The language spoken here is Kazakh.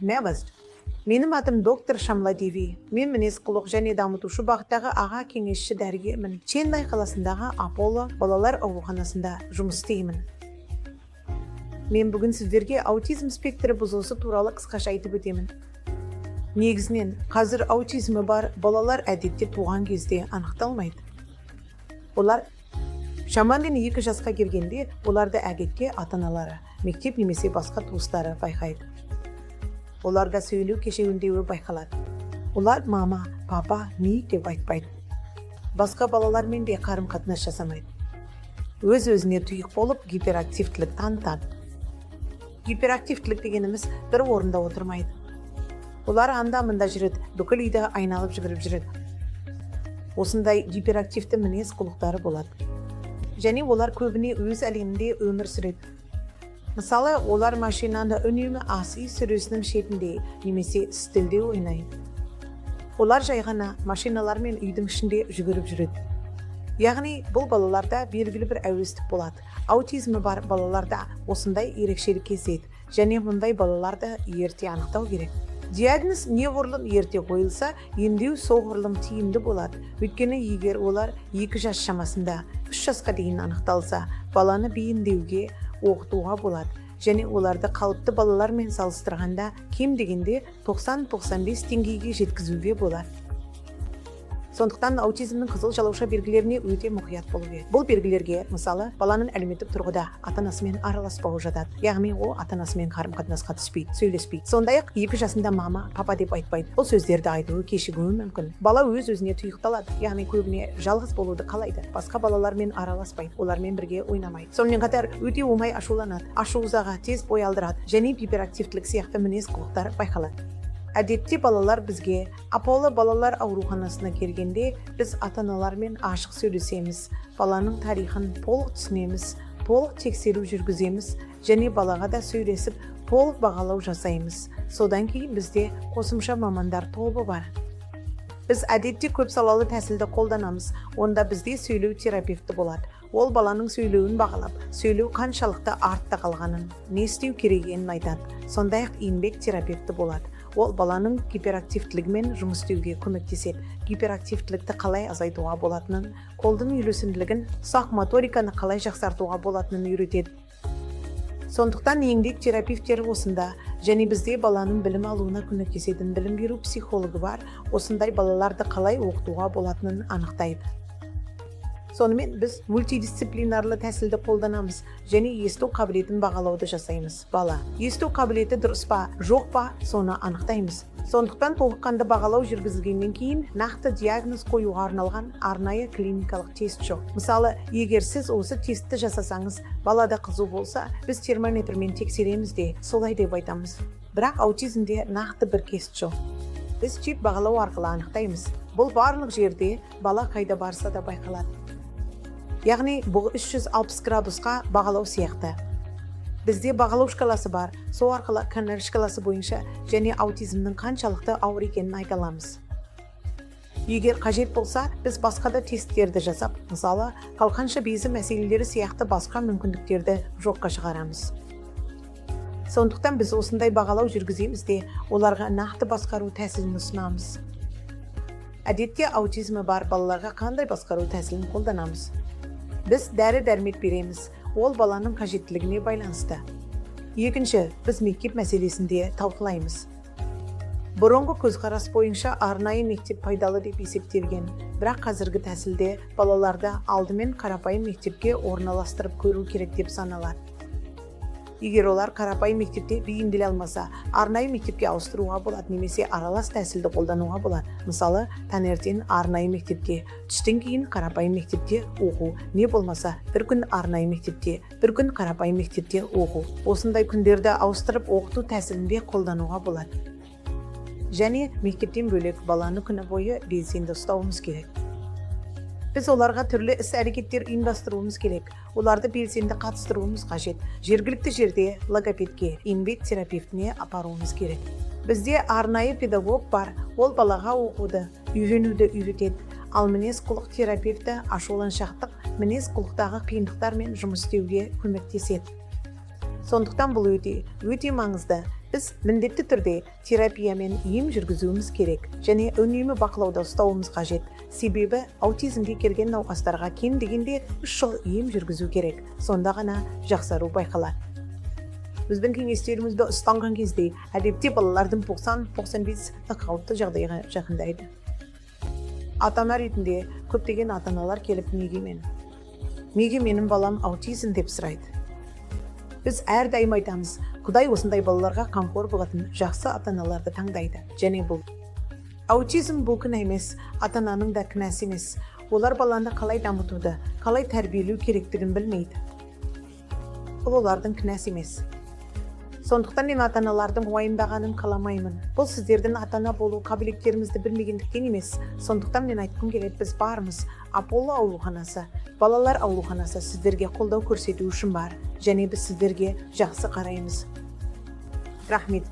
never. Менің атым доктор Шамла Деви. Мен мінез-құлық және дамытушы бағыттағы аға кеңесші дәрігермін. Ченнай қаласындағы Аполло балалар ауруханасында жұмыс істеймін. Мен бүгін сіздерге аутизм спектрі бұзылысы туралы қысқаша айтып өтемін. Негізінен, қазір аутизмі бар балалар әдетте туған кезде анықталмайды. Олар шамамен 2 жасқа келгенде, оларды әдетте ата-аналары, мектеп немесе басқа туыстары байқайды. Оларда сөйлеу кешеуіндеуі байқалады. Олар мама, папа, ми деп айтпайды. Басқа балалармен де қарым-қатынас жасамайды. Өз-өзіне тұйық болып гиперактивтілік танытады. Гиперактивтілік дегеніміз бір орында отырмайды. Олар анда-мында жүреді, бүкіл үйді айналып жүгіріп жүреді. Осындай гиперактивті мінез-құлықтары болады. Және олар көбіне өз әлемінде өмір сүреді. Мысалы, олар машинаны үнемі ас үй сөресінің шетінде немесе үстелде ойнайды. Олар жай ғана машиналар мен үйдің ішінде жүгіріп жүреді. Яғни, бұл балаларда белгілі бір әуестік болады. Аутизмі бар балаларда осындай ерекшелік кездеседі, және мұндай балаларды ерте анықтау керек. Диагноз неғұрлым ерте қойылса, емдеу соғұрлым тиімді болады. Өйткені егер олар 2 жас шамасында 3 жасқа дейін анықталса, баланы бейімдеуге, оқытуға болады. Және оларды қалыпты балалармен салыстырғанда кем дегенде 90-95 деңгейге жеткізуге болады. Сондықтан аутизмнің қызыл жалауша белгілеріне өте мұқият болу керек. Бұл белгілерге, мысалы, баланың әлеуметтік тұрғыда ата-анасымен араласпауы жатады. Яғни ол ата-анасымен қарым-қатынасқа түспейді, сөйлеспейді. Сондай-ақ 2 жасында мама, папа деп айтпайды. Бұл сөздерді айтуы кешігуі мүмкін. Бала өз-өзіне тұйықталады, яғни көбіне жалғыз болуды қалайды. Басқа балалармен араласпайды, олармен бірге ойнамайды. Сонымен қатар өте оңай ашуланады, ашу-ызаға тез бой алдырады, және гиперактивтілік сияқты мінез-құлықтар байқалады. Әдетте балалар бізге Аполло балалар ауруханасына келгенде, біз ата-аналармен ашық сөйлесеміз, баланың тарихын толық түсінеміз, толық тексеру жүргіземіз, және балаға да сөйлесіп, толық бағалау жасаймыз. Содан кейін бізде қосымша мамандар тобы бар. Біз әдетте көп салалы тәсілді қолданамыз. Онда бізде сөйлеу терапевті болады. Ол баланың сөйлеуін бағалап, сөйлеу қаншалықты артта қалғанын, не істеу керегенін айтады. Сондай-ақ еңбек терапевті болады. Ол баланың гиперактивтілігімен жұмыс істеуге көмектеседі. Гиперактивтілікті қалай азайтуға болатынын, қолдың үйлесімділігін, сақ моториканы қалай жақсартуға болатынын үйретеді. Сондықтан еңбек терапевтері осында, және бізде баланың білім алуына көмектесетін білім беру психологы бар, осындай балаларды қалай оқытуға болатынын анықтайды. Сонымен біз мультидисциплинарлы тәсілді қолданамыз, және есту қабілетін бағалауды жасаймыз. Бала есту қабілеті дұрыс па, жоқ па, соны анықтаймыз. Сондықтан толыққанды бағалау жүргізілгеннен кейін нақты диагноз қоюға арналған арнайы клиникалық тест жоқ. Мысалы, егер сіз осы тестті жасасаңыз, балада қызу болса, біз термометрмен тексереміз де, солай деп айтамыз. Бірақ аутизмде нақты бір тест жоқ. Біз тип бағалау арқылы анықтаймыз. Бұл барлық жерде бала қайда барса да байқалады. Яғни, бұл 360 градусқа бағалау сияқты. Бізде бағалау шкаласы бар, сол арқылы Каннер шкаласы бойынша және аутизмнің қаншалықты ауыр екенін айта аламыз. Егер қажет болса, біз басқа да тесттерді жасап, мысалы, қалқанша безі мәселелері сияқты басқа мүмкіндіктерді жоққа шығарамыз. Сондықтан біз осындай бағалау жүргіземіз де, оларға нақты басқару тәсілін ұсынамыз. Әдетте аутизмі бар балаларға қандай басқару тәсілін қолданамыз? Біз дәрі-дәрмек береміз, ол баланың қажеттілігіне байланысты. Екінші, біз мектеп мәселесінде талқылаймыз. Бұрынғы көзқарас бойынша арнайы мектеп пайдалы деп есептелген, бірақ қазіргі тәсілде балаларды алдымен қарапайым мектепке орналастырып көру керек деп саналады. Егер олар қарапайым мектепте бейімделе алмаса, арнайы мектепке ауыстыруға болады, немесе аралас тәсілді қолдануға болады. Мысалы, таңертең арнайы мектепте, түстен кейін қарапайым мектепте оқу, не болмаса бір күн арнайы мектепте, бір күн қарапайым мектепте оқу. Осындай күндерді ауыстырып оқыту тәсілінде қолдануға болады. Және мектептен бөлек баланы күні бойы белсенді ұстауымыз керек. Біз оларға түрлі іс-әрекеттер ұйымдастыруымыз керек. Оларды белсенді қатыстыруымыз қажет. Жергілікті жерде логопедке, еңбек терапевтіне апаруымыз керек. Бізде арнайы педагог бар, ол балаға оқуды, үйренуді үйретеді. Ал мінез-құлық терапевті ашуланшақтық, мінез-құлықтағы қиындықтармен жұмыс істеуге көмектеседі. Сондықтан бұл өте маңызды. Біз міндетті түрде терапиямен ем жүргізуіміз керек және үнемі бақылауда ұстауымыз қажет. Себебі аутизмге келген науқастарға кем дегенде 3 жыл ем жүргізу керек. Сонда ғана жақсару байқалады. Біздің кеңестерімізді ұстанған кезде әдетте балалардың 90-95 қауіпті жағдайға жақындайды. Ата-ана ретінде көптеген ата-аналар келіп неге менің балам аутизм деп сұрайды. Біз әрдайым айтамыз, Құдай осындай балаларға қамқор болатын жақсы ата-аналарды таңдайды. Және бұл аутизм бұл күнә емес, ата-ананың да кінәсі емес. Олар баланы қалай дамытуды, қалай тәрбиелеу керектігін білмейді. Бұл олардың кінәсі емес. Сондықтан мен ата-аналардың уайымдағанын қаламаймын. Бұл сіздердің ата-ана болу қабілеттеріңізді білмегендіктен емес. Сондықтан мен айтқым келеді, біз бармыз. Аполло ауруханасы, балалар ауруханасы сіздерге қолдау көрсету үшін бар. Және біз сіздерге жақсы қараймыз. Рахмет.